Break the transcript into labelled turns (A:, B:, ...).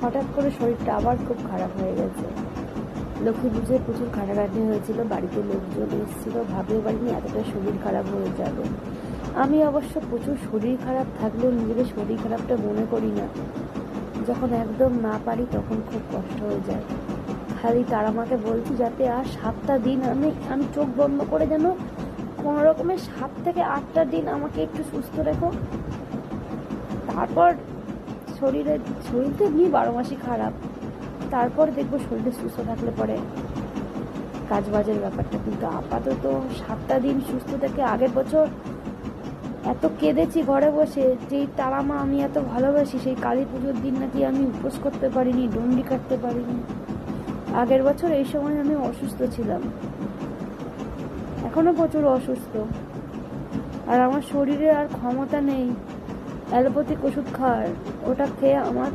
A: হঠাৎ করে শরীরটা আবার খুব খারাপ হয়ে গেছে। লক্ষ্মী পুজোয় প্রচুর খাটাখাটনি হয়েছিল, বাড়িতে লোকজন এসেছিল, ভাবতেও পারিনি এতটা শরীর খারাপ হয়ে যাবে। আমি অবশ্য প্রচুর শরীর খারাপ থাকলেও নিজেদের শরীর খারাপটা মনে করি না। যখন একদম না পারি তখন খুব কষ্ট হয়ে যায়। খালি তার আমাকে বলছি যাতে আর 7টা দিন আমি চোখ বন্ধ করে যেন কোনো রকমের 7 থেকে 8টা দিন আমাকে একটু সুস্থ রেখো। তারপর শরীর তো এমনি 12 মাসই খারাপ, তারপর দেখবো শরীরে সুস্থ থাকলে পরে কাজ বাজের ব্যাপারটা। কিন্তু আপাতত 7টা দিন সুস্থ থেকে আগের বছর এত কেঁদেছি ঘরে বসে, যেই তারা মা আমি এত ভালোবাসি সেই কালী পুজোর দিন নাকি আমি উপোস করতে পারিনি, ডন্ডি কাটতে পারিনি। আগের বছর এই সময় আমি অসুস্থ ছিলাম, এখনো প্রচুর অসুস্থ, আর আমার শরীরে আর ক্ষমতা নেই অ্যালোপ্যাথিক ওষুধ খাওয়ার। ওটা খেয়ে আমার